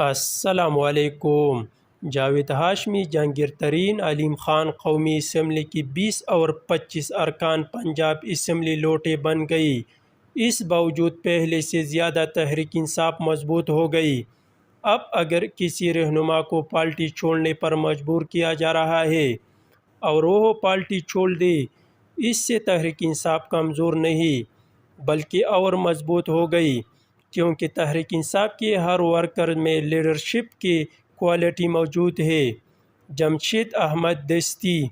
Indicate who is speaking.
Speaker 1: السلام علیکم۔ جاوید ہاشمی جہانگیر ترین علیم خان قومی اسمبلی کی 20 اور 25 ارکان پنجاب اسمبلی لوٹے بن گئی۔ اس باوجود پہلے سے زیادہ تحریک انصاف مضبوط ہو گئی۔ اب اگر کسی رہنما کو پارٹی چھوڑنے پر مجبور کیا جا رہا ہے اور وہ پارٹی چھوڑ دے، اس سے تحریک انصاف کمزور نہیں بلکہ اور مضبوط ہو گئی، کیونکہ تحریک انصاف کے ہر ورکر میں لیڈرشپ کی کوالٹی موجود ہے۔ جمشید احمد دستی